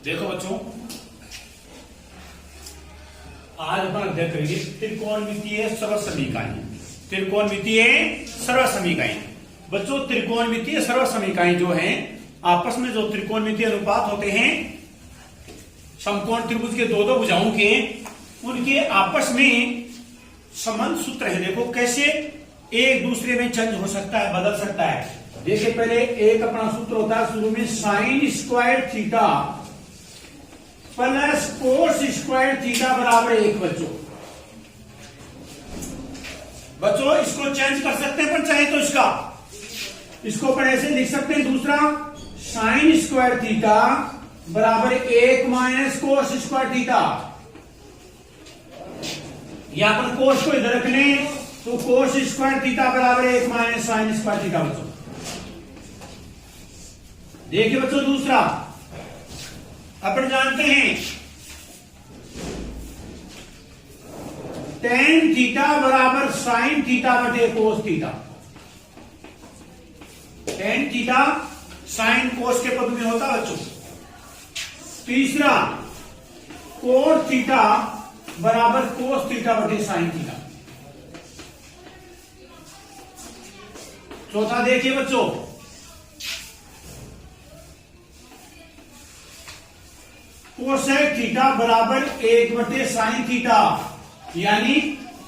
देखो बच्चों, आज अपन अध्ययन करेंगे त्रिकोणमितीय सरल समीकरण। त्रिकोणमितीय सरल समीकरण बच्चों, त्रिकोणमितीय सरल समीकरण जो हैं आपस में जो त्रिकोणमितीय अनुपात होते हैं समकोण त्रिभुज के दो दो भुजाओं के, उनके आपस में संबंध सूत्र है। देखो कैसे एक दूसरे में चेंज हो सकता है, बदल सकता है। देखिए पहले एक अपना सूत्र होता है शुरू में sign square theta plus cos square theta बराबर 1। बच्चों इसको चेंज कर सकते हैं, पर चाहे तो इसको पर ऐसे लिख सकते हैं। दूसरा साइन स्क्वायर थीटा बराबर 1 माइनस कोस स्क्वायर थीटा। यहां पर कोस को इधर रख लें तो कोस स्क्वायर थीटा बराबर 1 माइनस साइन स्क्वायर थीटा। बच्चों देखिए बच्चों, दूसरा अपन जानते हैं टेन थीटा बराबर साइन थीटा बटे cos theta. Tan theta sine cos के पद में होता बच्चों। तीसरा कोस थीटा बराबर कोस थीटा बटे साइन थीटा। चौथा देखिए बच्चों, कोसेक थीटा बराबर 1 बटे साइन थीटा। यानी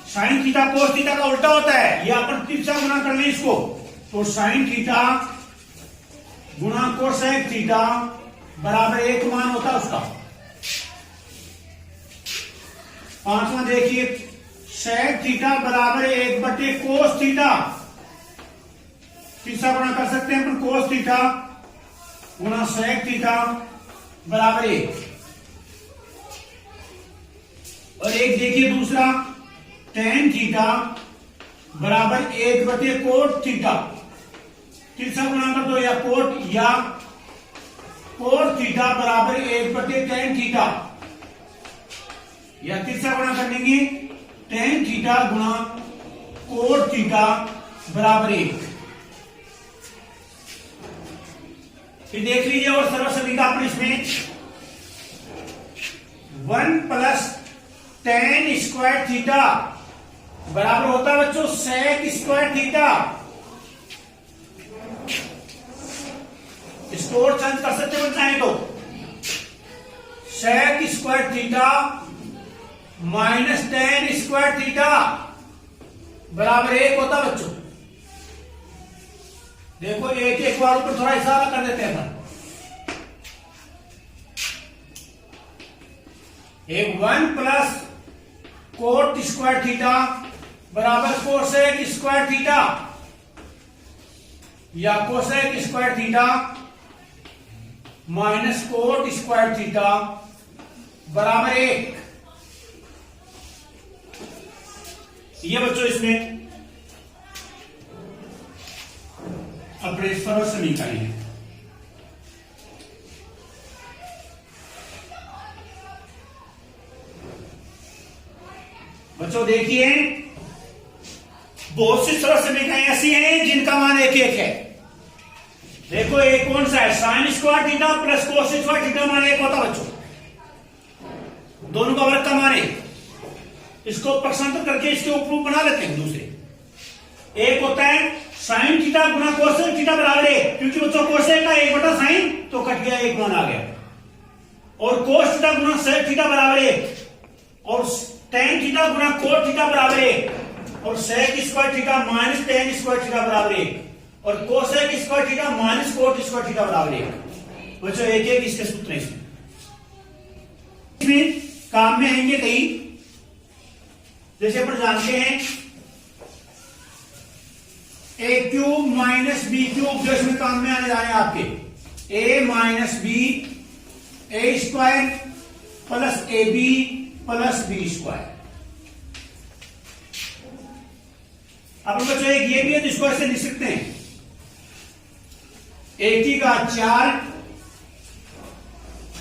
साइन थीटा कोस थीटा का उल्टा होता है। यह अपन तीसरा गुना कर लें इसको, तो साइन थीटा गुना कोसेक थीटा बराबर 1 मान होता है उसका। पांचवा देखिए सेक थीटा बराबर 1 बटे कोस थीटा। तीसरा गुना कर सकते हैं अपन, कोस थीटा गुना सेक थीटा बराबर 1। और एक देखिए दूसरा टेन थीटा बराबर 1 बटे कोट थीटा। तीसरा गुना कर दो, या कोट थीटा बराबर 1 बटे टेन थीटा। या तीसरा गुना कर लेंगे टेन थीटा गुना कोट थीटा बराबर 1। फिर देख लीजिए और सरल समीकरण इसमें 1 प्लस टेन स्क्वायर थीटा बराबर होता है बच्चों सेक स्क्वायर थीटा। इसको और चेंज कर सकते हैं चाहे तो। Sec square theta minus tan square theta बराबर 1 होता है बच्चों। देखो एक एक बार ऊपर थोड़ा इशारा कर देते हैं। एक 1 प्लस कोट स्क्वायर थीटा बराबर कोसेक स्क्वायर थीटा, या cosec square theta minus cot square theta बराबर 1। ये बच्चों इसमें अपने सरल समीकरण है। बच्चों देखिए बहुत सी सरल समीकरण ऐसी हैं जिनका मान 1 है। देखो एक कौन सा है, sign square theta plus cos square theta मान 1 होता बच्चों। दोनों का वर्ग का मान 1। इसको पक्षांतर करके इसके उपरूप बना लेते हैं दूसरे। एक होता है साइन थीटा गुना कोसेक थीटा बराबर 1, क्योंकि बच्चों कोसेक का 1 बटा साइन तो कट गया, 1 मान आ गया। और कोस थीटा गुना सेक थीटा बराबर 1, और टेन थीटा गुना कोट थीटा बराबर 1, और sec square theta minus tan square theta बराबर 1, और cosec square theta minus cot square theta बराबर 1। बच्चों एक एक इसके सूत्र हैं। इसमें काम में आएंगे कई, जैसे अपन जानते हैं A cube minus B cube, जो इसमें काम में आने जा रहे हैं आपके A minus B A square plus A B plus B square. अब बच्चों एक ये भी है जिसको ऐसे लिख सकते हैं ए की घात 4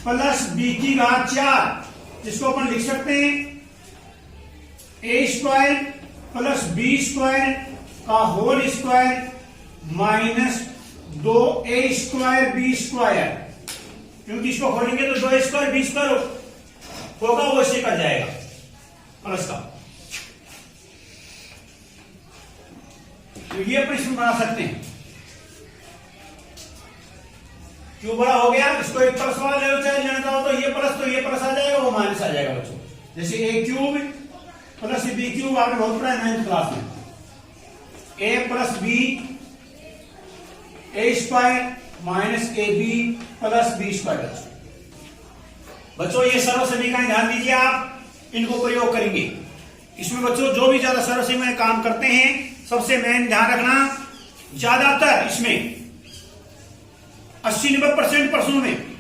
प्लस बी की घात 4, जिसको अपन लिख सकते हैं A square plus B square का whole square minus 2a square B square. क्योंकि इसको खोलेंगे तो 2 स्क्वायर बी स्क्वायर होगा, वो इससे कट जाएगा प्लस का। तो ये प्रश्न बना सकते हैं। क्यूब बड़ा हो गया, इसको एक प्लस वाला ले लो, चाहे लेना चाहो तो ये प्लस आ जाएगा, वो माइनस आ जाएगा बच्चों। जैसे A cube plus B cube आपने बहुत पढ़ा है 9th क्लास में, A plus B A square minus A B plus B square. बच्चों ये सर्व समीकरण ध्यान दीजिए, आप इनको प्रयोग करेंगे। इसमें बच्चों जो भी ज्यादा सर्व समीकरण काम करते हैं, सबसे मेन ध्यान रखना, ज्यादातर इसमें 80-90% प्रश्नों में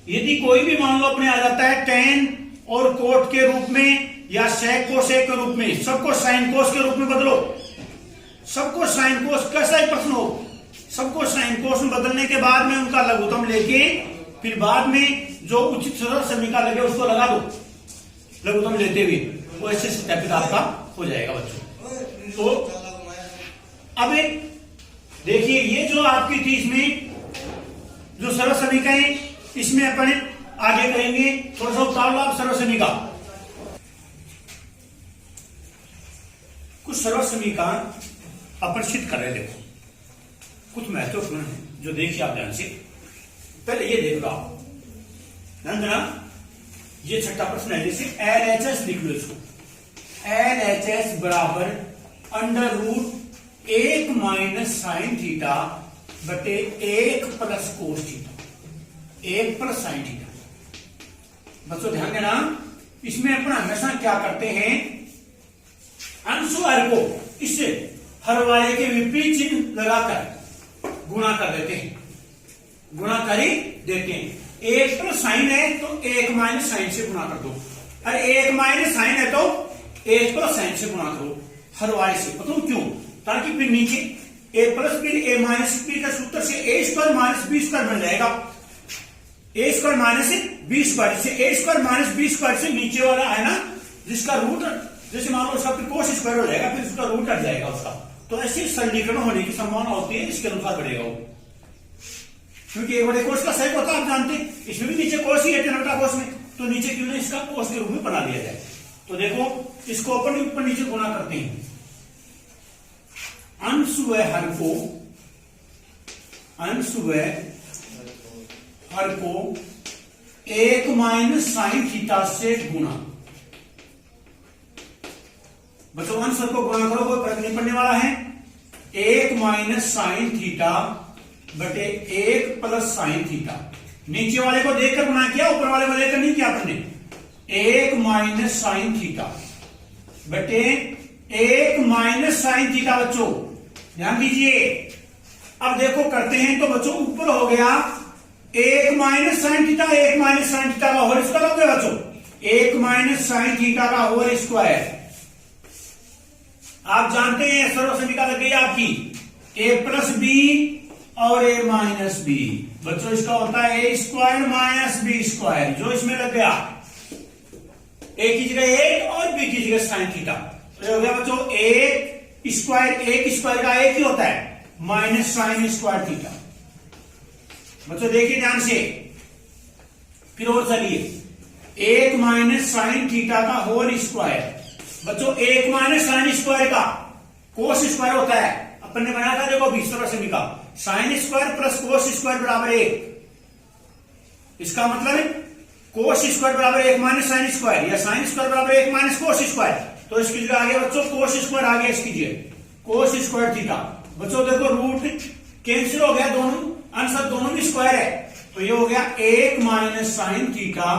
यदि कोई भी मान लो अपने आ जाता है टेन और कोट के रूप में या सेक कोसेक के रूप में, सबको साइन कोस के रूप में बदलो। सबको साइन कोस, कैसा ही प्रश्न हो, सबको साइन कोस में बदलने के बाद में उनका लघुत्तम लेके फिर बाद में जो उचित सरल समीकरण लगे उसको लगा दो लघुत्तम लेते हुए, वो ऐसे सत्यापित आपका हो जाएगा बच्चों। तो अब देखिए ये जो आपकी थी, इसमें जो सर्व समीकरण, इसमें अपन आगे करेंगे, थोड़ा सा उतार लो आप सर्व समीकरण। कुछ सर्व समीकरण अपन सिद्ध कर रहे, देखो कुछ महत्वपूर्ण है जो देखिए आप ध्यान से। पहले ये देख लो आप ध्यान देना, ये छठा प्रश्न है, जैसे LHS लिख लो इसको, LHS बराबर under root 1 minus sine theta बटे 1 plus cos theta, 1 plus sine theta. बच्चों ध्यान देना, इसमें अपन हमेशा क्या करते हैं, अंश हर को इससे हर वाले के विपरीत चिन्ह लगाकर गुणा कर देते हैं, गुणा कर ही देते हैं। 1 प्लस साइन है तो 1 माइनस साइन से गुणा कर दो, अरे 1 माइनस साइन है तो 1 प्लस साइन से गुणा करो हर वाले से। बताओ क्यों, ताकि फिर नीचे ए प्लस बी ए माइनस बी का सूत्र से ए स्क्वायर माइनस बी स्क्वायर बन जाएगा, ए स्क्वायर माइनस बी स्क्वायर से ए स्क्वायर माइनस बी स्क्वायर से नीचे वाला है ना जिसका रूट, जैसे मान लो उसका फिर कोस स्क्वायर हो जाएगा, फिर उसका रूट हट जाएगा उसका, तो ऐसे सरलीकरण होने की संभावना होती है, इसके अनुसार बढ़ेगा वो। क्योंकि एक बड़े कोस का सही होता है आप जानते हैं, इसमें भी नीचे कोस ही है टेन कोस में, तो नीचे क्यों नहीं इसका कोस के रूप में बना दिया जाए। तो देखो इसको अपन ऊपर नीचे गुणा करते हैं, अंश व हर को, अंश व हर को 1 माइनस साइन थीटा से गुणा। बच्चों अंश को गुणा करो, कोई फर्क नहीं पड़ने वाला है। 1 माइनस साइन थीटा बटे 1 प्लस साइन थीटा, नीचे वाले को देखकर गुणा किया, ऊपर वाले को देखकर नहीं किया आपने। 1 माइनस साइन थीटा बटे 1 माइनस साइन थीटा। बच्चों ध्यान दीजिए, अब देखो करते हैं तो बच्चों ऊपर हो गया 1 minus sine theta, 1 minus sine theta का होल स्क्वायर हो गया बच्चों, 1 माइनस साइन थीटा का होल स्क्वायर। आप जानते हैं सर्व समीकरण लग गई आपकी ए प्लस बी और ए माइनस बी। बच्चों इसका होता है ए स्क्वायर माइनस बी स्क्वायर, जो इसमें लग गया ए की जगह 1 और बी की जगह साइन थीटा, तो हो गया बच्चों 1 स्क्वायर का 1 ही होता है माइनस साइन स्क्वायर थीटा। बच्चों देखिए ध्यान से, फिर और चलिए 1 माइनस साइन थीटा का होल स्क्वायर। बच्चों 1 माइनस साइन स्क्वायर का कोस स्क्वायर होता है, अपन ने बनाया था देखो 20 तरह से निकाल, sign square plus cos square बराबर 1। इसका मतलब कोस स्क्वायर बराबर 1 माइनस साइन स्क्वायर, या साइन स्क्वायर बराबर 1 माइनस कोस स्क्वायर, तो इसकी जगह आगे बच्चों कोस स्क्वायर आ गया, इसकी जगह कोस स्क्वायर थीटा। बच्चों देखो रूट कैंसिल हो गया, दोनों आंसर दोनों भी स्क्वायर है, तो ये हो गया 1 माइनस साइन थीटा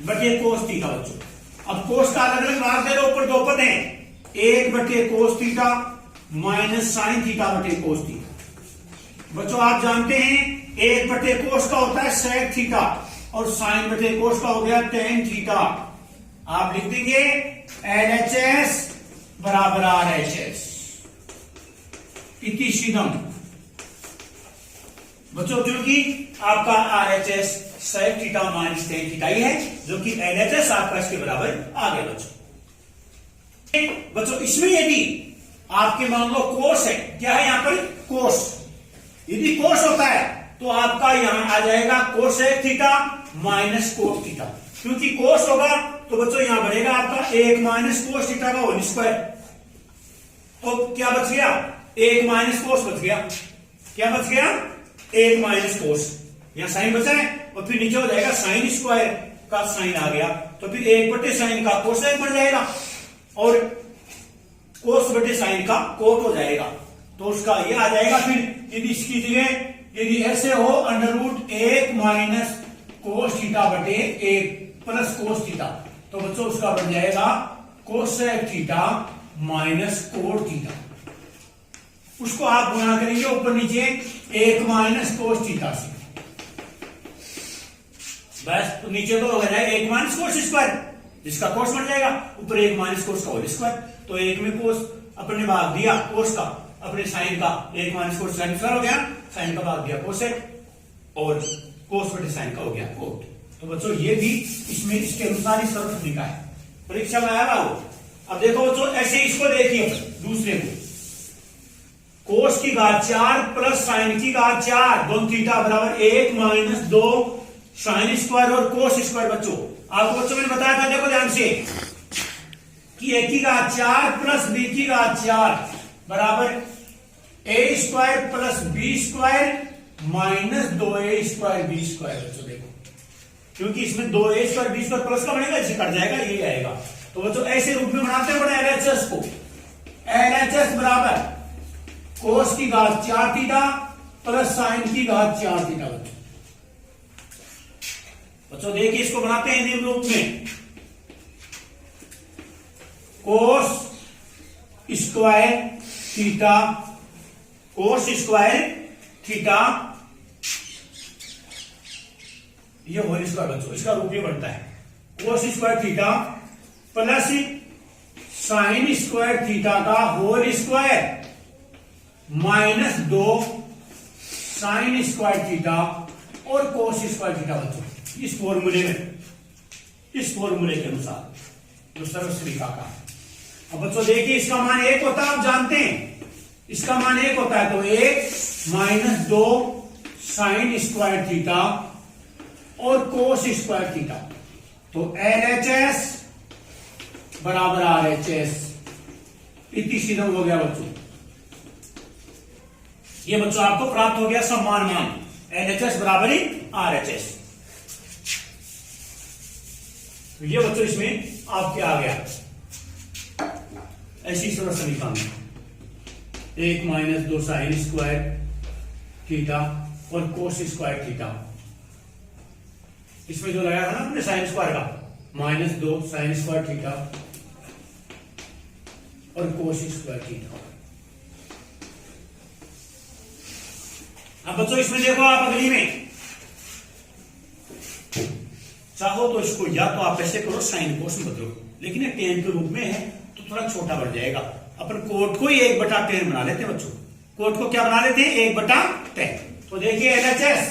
बटे कोस थीटा। बच्चों अब कोस का अलग अलग भाग दे रहे, ऊपर 2 पद हैं, 1 बटे cos theta minus sine theta बटे कोस थीटा। बच्चों आप जानते हैं 1 बटे कोस का होता है सेक थीटा और साइन बटे कोस का हो गया टेन थीटा। आप लिख देंगे LHS बराबर RHS इति सीधम। बच्चों क्योंकि आपका RHS sec theta minus tan theta ही है, जो कि LHS आपका इसके बराबर आ गया। बच्चों इसमें यदि आपके मान लो कोस है, क्या है यहां पर कोस, यदि कोस होता है तो आपका यहां आ जाएगा cosec theta minus cot theta, क्योंकि कोस होगा तो बच्चों यहां बनेगा आपका 1 माइनस कोस थीटा का होल स्क्वायर। तो क्या बच गया? 1 माइनस कोस बच गया। क्या बच गया? 1 माइनस कोस, यहां साइन बचा है और फिर नीचे हो जाएगा साइन स्क्वायर का साइन आ गया, तो फिर 1 बटे साइन का कोसेक बन जाएगा और कोस बटे साइन का कोट हो जाएगा। तो उसका ये आ जाएगा। फिर यदि इसकी जगह यदि ऐसे हो under root 1 minus cos theta बटे 1 प्लस कोस थीटा, तो बच्चों उसका बन जाएगा cosec theta minus cot theta. उसको आप गुणा करेंगे ऊपर नीचे 1 माइनस कोस थीटा से, बस तो नीचे तो हो जाएगा 1 माइनस कोस स्क्वायर, जिसका कोस बन जाएगा, ऊपर 1 माइनस कोस का होल स्क्वायर। तो 1 में कोस अपने भाग दिया कोस का, अपने साइन का 1 माइनस कोस साइन स्क्वायर हो गया, साइन का भाग दिया कोसेक और कोस बटे साइन का हो गया कोट। तो बच्चों ये भी इसमें इसके अनुसार ही सर्व लिखा है, परीक्षा में आया वो। अब देखो बच्चों ऐसे इसको देखिए दूसरे को, कोस की घात 4 प्लस साइन की घात 4 दोनों थीटा बराबर 1 माइनस 2 साइन स्क्वायर और कोस स्क्वायर। बच्चों आपको बच्चों मैंने बताया था, देखो ध्यान से, कि a की घात 4 प्लस b की घात 4 बराबर a square plus b square minus 2a square b square. बच्चों देखो, क्योंकि इसमें 2a square b square plus का बनेगा, इसे कट जाएगा, ये आएगा। तो बच्चों ऐसे रूप में बनाते हैं LHS को, LHS बराबर कोस की घात 4 थीटा प्लस साइन की घात 4 थीटा। बच्चों देखिए इसको बनाते हैं निम्न रूप में, cos square theta, cos square theta, ये होल स्क्वायर। बच्चों इसका रूप ये बनता है cos square theta plus sin square theta का whole square minus 2 sin square theta और कोस स्क्वायर थीटा। बच्चों इस फॉर्मूले में, इस फॉर्मूले के अनुसार जो सर्वश्रेखा का। अब बच्चों देखिए इसका मान 1 होता है, आप जानते हैं इसका मान 1 होता है, तो 1 माइनस 2 साइन स्क्वायर थीटा और कोस स्क्वायर थीटा। तो LHS बराबर RHS, इतनी सीधा हो गया बच्चों। ये बच्चों आपको प्राप्त हो गया समान मान, LHS बराबर ही RHS। तो ये बच्चों इसमें आपके आ गया ऐसी सरल समीकरण में 1 माइनस 2 साइन स्क्वायर थीटा और कोस स्क्वायर थीटा। इसमें जो लगाया था ना अपने साइन स्क्वायर का, माइनस 2 साइन स्क्वायर थीटा और कोस स्क्वायर थीटा। अब बच्चों इसमें देखो आप अगली में चाहो तो इसको या तो आप ऐसे करो साइन कोस में बदलो, लेकिन ये टेन के रूप में है तो थोड़ा छोटा बढ़ जाएगा। अपन कोट को ही 1/10 बना लेते हैं बच्चों, कोट को क्या बना लेते हैं 1/10। तो देखिए LHS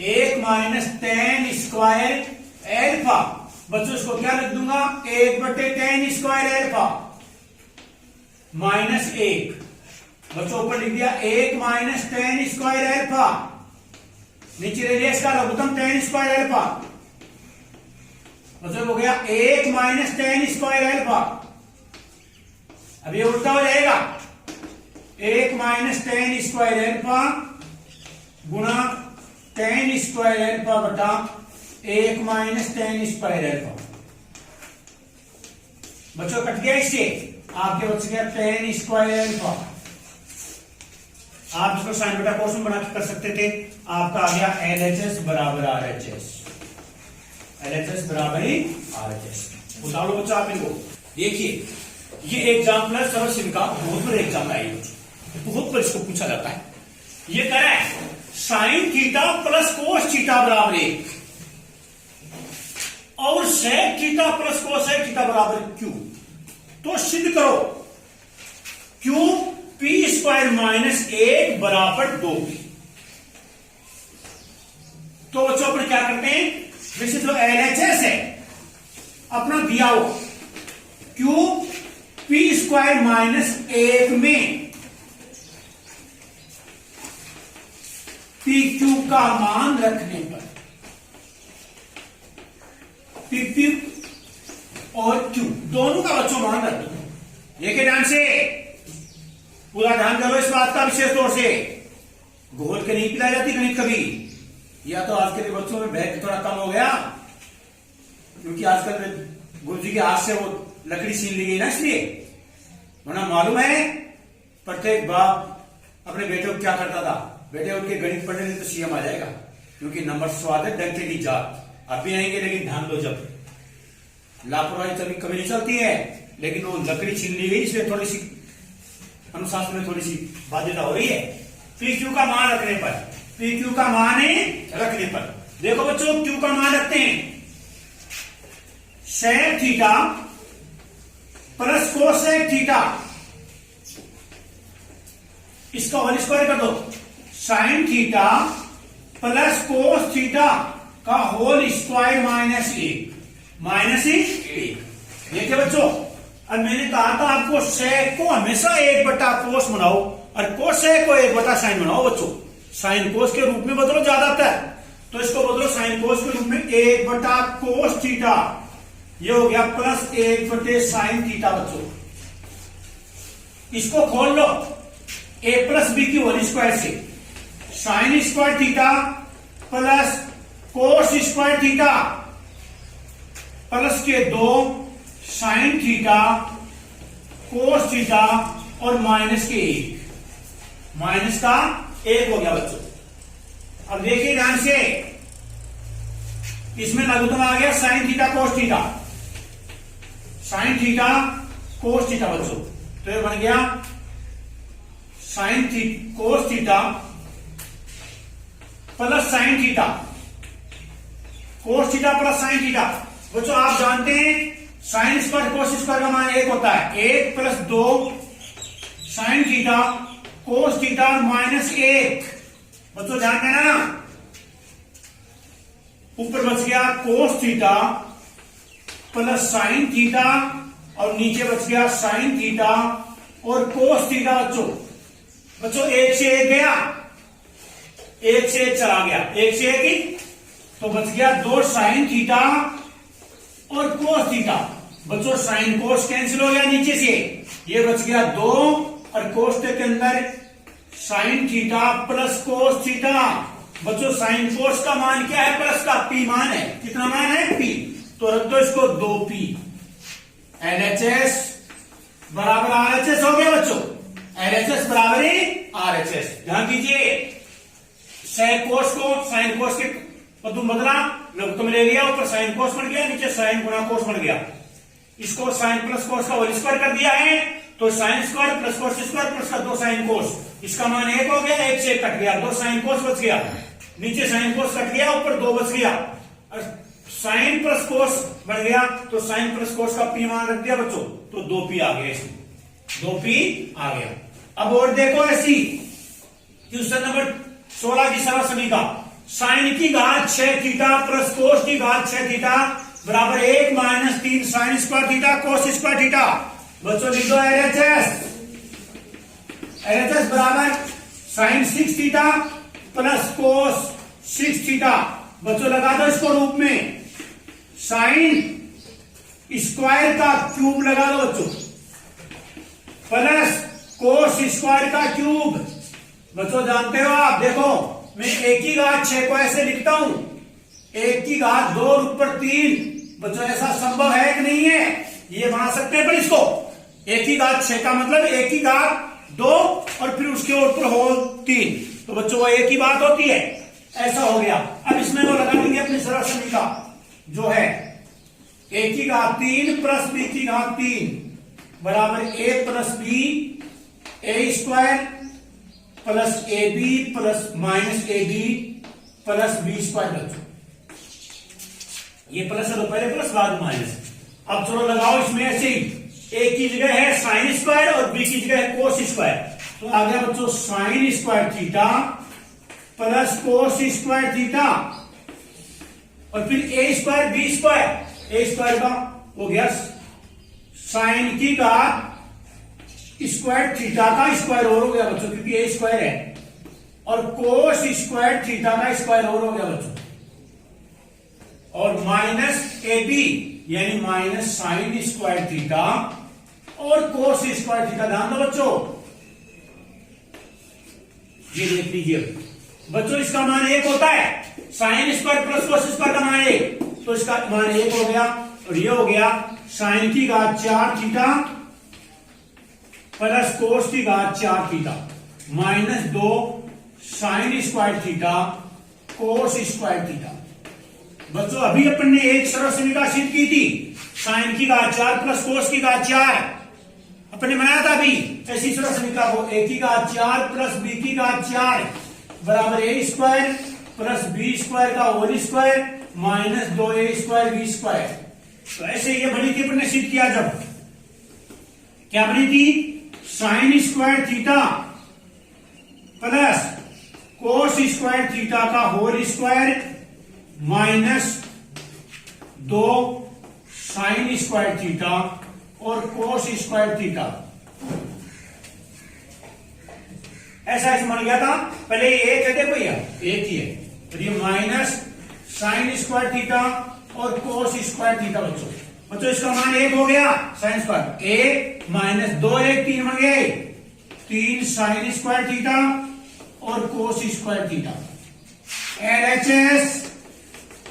1 माइनस 10 स्क्वायर एल्फा। बच्चों इसको क्या लिख दूंगा 1/10 स्क्वायर एल्फा माइनस 1। बच्चों ऊपर लिख दिया 1 माइनस 10 स्क्वायर एल्फा, नीचे ले लिया इसका लघुत्तम 10 स्क्वायर एल्फा। मतलब हो गया 1 माइनस 10 स्क्वायर एल्फा। अब ये उल्टा हो जाएगा 1 माइनस 10 स्क्वायर एल्फा गुणा 10 स्क्वायर एल्फा बटा 1 माइनस 10 स्क्वायर एल्फा। बच्चों कट गया इससे, आपके बच गया 10 स्क्वायर एल्फा। आप इसको साइन बेटा कोस में बना के कर सकते थे। आपका आ गया LHS बराबर RHS, LHS बराबर ही RHS। उतार लो बच्चों आप इनको। देखिए ये एग्जाम्पल है सर्वसिम का, बहुत बड़ा एग्जाम्पल है, बहुत बार इसको पूछा जाता है। ये कह रहा है sine theta plus cos theta बराबर 1 और sec theta plus cosec theta बराबर Q। तो सिद्ध करो Q P स्क्वायर माइनस 1 बराबर 2। तो बच्चों अपन क्या करते हैं, जैसे जो LHS है अपना दिया हो Q P स्क्वायर माइनस 1 में पी क्यू का मान रखने पर, पी क्यू और क्यू दोनों का बच्चों मान रख दो। देखिए ध्यान से, पूरा ध्यान करो इस बात का विशेष तौर से। घोल के नहीं पिलाई जाती गणित कभी, या तो आज के बच्चों में बैग थोड़ा कम हो गया क्योंकि आजकल गुरुजी के हाथ से वो लकड़ी छीन ली गई ना, इसलिए। वरना मालूम है प्रत्येक बाप अपने बेटे को क्या करता था, बेटे उनके गणित पढ़ने में तो सीएम आ जाएगा, क्योंकि नंबर स्वागत डंके की जात। अब भी आएंगे लेकिन ध्यान दो, जब लापरवाही कभी कभी नहीं चलती है, लेकिन वो लकड़ी छीन ली गई इसलिए थोड़ी सी अनुशासन में थोड़ी सी बाध्यता हो रही है। पी क्यू का मान रखने पर, पी क्यू का मान रखने पर देखो बच्चों, क्यू का मान रखते हैं sec theta plus cosec theta, इसका होल स्क्वायर कर दो, sine theta plus cos theta का होल स्क्वायर माइनस एक, माइनस एक। देखिए बच्चों, अब मैंने कहा था आपको सेक को हमेशा 1/कोस बनाओ और कोसेक को 1/साइन बनाओ बच्चों। साइन कोस के रूप में बदलो ज्यादातर, तो इसको बदलो साइन कोस के रूप में 1/कोस थीटा, ये हो गया प्लस 1/साइन थीटा बच्चों। इसको खोल लो a प्लस बी की होल स्क्वायर से, sign square theta plus cos square theta plus के 2 साइन थीटा कोस थीटा और माइनस के 1, माइनस का 1 हो गया बच्चों। अब देखिए ध्यान से, इसमें लघुत्तम आ गया sine theta cos theta, sine theta cos theta बच्चों, तो ये बन गया sine cos theta plus sine theta, cos theta plus sine theta. बच्चों आप जानते हैं साइन स्क्वायर कोस स्क्वायर का मान 1 होता है, 1 plus 2 sine theta cos theta minus 1। बच्चों ध्यान देना, ऊपर बच गया cos theta plus sine theta और नीचे बच गया साइन थीटा और कोस थीटा। बच्चों 1 से 1 गया, 1 से 1 चला गया, 1 से 1 ही, तो बच गया 2 साइन थीटा और कोस थीटा। बच्चों साइन कोस कैंसिल हो गया नीचे से, ये बच गया 2 और कोस के अंदर sign theta plus cos theta. बच्चों साइन कोस का मान क्या है, प्लस का पी मान है, कितना मान है पी, तो रख दो इसको 2p, LHS बराबर RHS हो गया बच्चों, LHS बराबर RHS। ध्यान दीजिए, सेक कोस को साइन कोस के तुम बदला, लघुत्तम ले लिया, ऊपर साइन कोस बन गया, नीचे साइन गुणा कोस बन गया। इसको साइन प्लस कोस का होल स्क्वायर कर दिया है, तो sign square plus cos square plus का 2 साइन कोस, इसका मान 1 हो गया, 1 से 1 कट गया, 2 साइन कोस बच गया, नीचे साइन कोस कट गया, ऊपर 2 बच गया, साइन प्लस कोस बन गया, तो साइन प्लस कोस का पी मान रख दिया बच्चों, तो 2p आ गया, इसमें 2p आ गया। अब और देखो ऐसी क्वेश्चन नंबर 16 की सरल समीका, साइन की घात 6 थीटा प्लस कोस की घात 6 थीटा बराबर 1 minus 3 sine square theta cos square theta. बच्चों लिख दो LHS बराबर sine 6 theta plus cos 6 theta. बच्चों लगा दो इसको रूप में, साइन स्क्वायर का क्यूब लगा दो बच्चों प्लस कोस स्क्वायर का क्यूब। बच्चों जानते हो आप, देखो मैं 1 की घात 6 को ऐसे लिखता हूं, 1 की घात 2 ऊपर 3। बच्चों ऐसा संभव है कि नहीं है, ये बना सकते हैं, पर इसको 1 की घात 6 का मतलब 1 की घात 2 और फिर उसके ऊपर होल 3, तो बच्चों वो एक ही बात होती है, ऐसा हो गया। अब इसमें वो लगा लेंगे अपनी सरल समीका जो है a की घात 3 प्लस b की घात 3 बराबर a plus B A square plus A B plus minus A B plus B square. बच्चों ये प्लस है तो पहले प्लस बाद माइनस। अब चलो लगाओ इसमें ऐसे ही, ए की जगह है साइन स्क्वायर और बी की जगह है कोस स्क्वायर, तो आ गया बच्चों sign square theta plus cos square theta और फिर ए स्क्वायर बी स्क्वायर, ए स्क्वायर का हो गया साइन की घात स्क्वायर थीटा का स्क्वायर और हो गया बच्चों, क्योंकि ए स्क्वायर है और कोस स्क्वायर थीटा का स्क्वायर और हो गया बच्चों, और माइनस ए बी यानी माइनस साइन स्क्वायर थीटा और कोस स्क्वायर थीटा। ध्यान दो बच्चों, ये देख लीजिए बच्चों, इसका मान 1 होता है, sign square plus cos square का मान 1, तो इसका मान 1 हो गया, और ये हो गया साइन की घात 4 थीटा प्लस कोस की घात 4 theta minus 2 sin square theta cos square theta. बच्चों अभी अपन ने एक सर्वसमीका सिद्ध की थी, साइन की घात 4 प्लस कोस की घात 4 अपन ने बनाया था अभी। ऐसी सर्वसमीका को ए की घात 4 प्लस बी की घात 4 बराबर A square plus B square का whole square minus 2a square B square. तो ऐसे ये बनी थी, अपन ने सिद्ध किया जब, क्या बनी थी, sin square theta plus cos square theta का whole square minus 2 sin square theta और कोस स्क्वायर थीटा। ऐसा बन गया था। पहले ये एक है, देखो ये एक ही है, तो ये माइनस साइन स्क्वायर थीटा और कोस स्क्वायर थीटा। बच्चों इसका मान 1 हो गया, साइन स्क्वायर 1 माइनस 2 1 3 बन गए, 3 साइन स्क्वायर थीटा और कोस स्क्वायर थीटा। LHS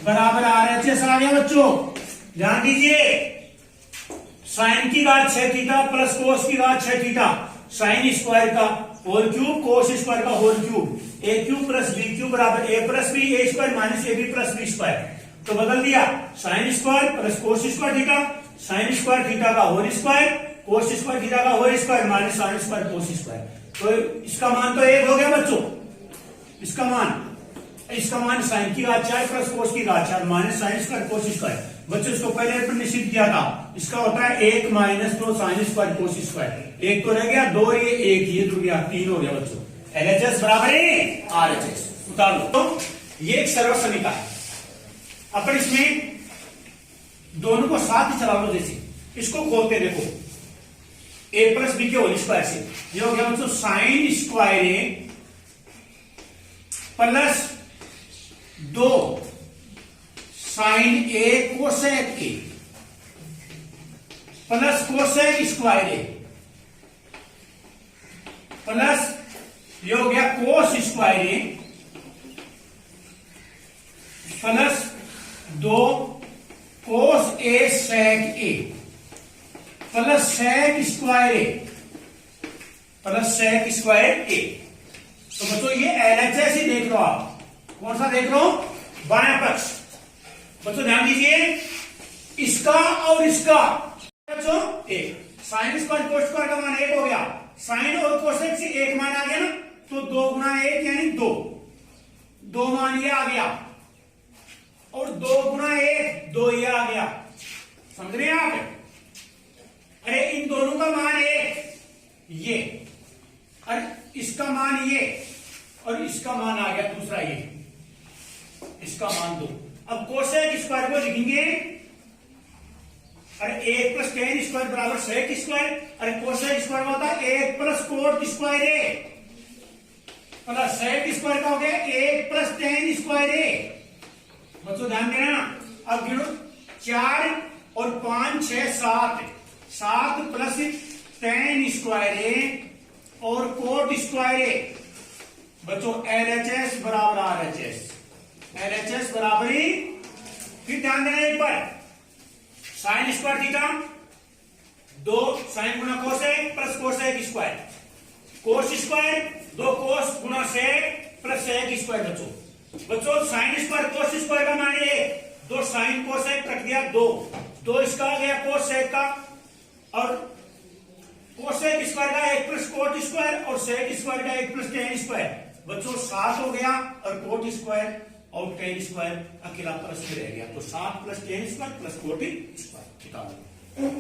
बराबर RHS आ गया बच्चों। ध्यान दीजिए, साइन की घात 6 थीटा प्लस कोस की घात 6 थीटा, साइन स्क्वायर का होल क्यूब कोस स्क्वायर का whole cube, A cube plus B cube बराबर A plus B A square minus A B plus B square. तो बदल दिया, sin square plus cos square theta, sin square theta का whole square cos square theta का whole square minus sin square cos square. तो इसका मान तो 1 हो गया बच्चों। इसका मान साइन की घात 4 प्लस कोस की घात 4 minus sin square cos square. बच्चों इसको पहले अपन ने सिद्ध किया था, इसका होता है 1 minus 2 sin square cos square. एक तो रह गया, 2 ये 1 ये जुड़ गया, 3 हो गया बच्चों। LHS बराबर है RHS। उतार लो। तो ये एक सर्वसमीका है, अपन इसमें दोनों को साथ ही चला लो। जैसे इसको खोलते देखो, a प्लस बी के होल स्क्वायर से ये हो गया बच्चों sign square A plus 2 sine A cosec A plus cosec square A plus ये हो गया cos square A plus 2 cos A sec A plus sec square A plus sec square A. तो बच्चों ये LHS ही देख लो आप, कौन सा देख लो, बायां पक्ष। बच्चों ध्यान दीजिए, इसका और इसका बच्चों एक, साइन स्क्वायर कोस स्क्वायर का मान 1 हो गया, साइन और कोसेक से 1 मान आ गया ना, तो 2 गुना 1 यानी 2 मान ये आ गया, और 2 गुना 1 2 ये आ गया। समझ रहे हैं आप? अरे इन दोनों का मान 1 ये, अरे इसका मान ये, और इसका मान आ गया दूसरा ये, इसका मान 2। अब कोसेक स्क्वायर को लिखेंगे, अरे 1 प्लस टेन स्क्वायर बराबर सेक स्क्वायर। अरे कोसेक स्क्वायर होता है 1 plus coat square A plus sec square का हो गया 1 प्लस टेन स्क्वायर ए। बच्चों ध्यान देना, अब गिनो 4 और 5 6 7 प्लस टेन स्क्वायर ए और कोट स्क्वायर ए। बच्चों LHS बराबर RHS, LHS बराबर ही। फिर ध्यान देना एक बार, साइन स्क्वायर थीटा 2 साइन गुना cosec plus cosec square, cos square 2 cos गुना सेक प्लस सेक स्क्वायर। बच्चों साइन स्क्वायर कोस स्क्वायर का मान 1, 2 साइन कोसेक कट गया 2 इसका आ गया कोसेक का, और कोसेक स्क्वायर का 1 प्लस कोट स्क्वायर और सेक स्क्वायर का 1 प्लस टेन स्क्वायर। बच्चों 7 हो गया, और कोट स्क्वायर और टेन स्क्वायर अकेला प्लस में रह गया, तो 7 plus ten square plus coat square निकालो।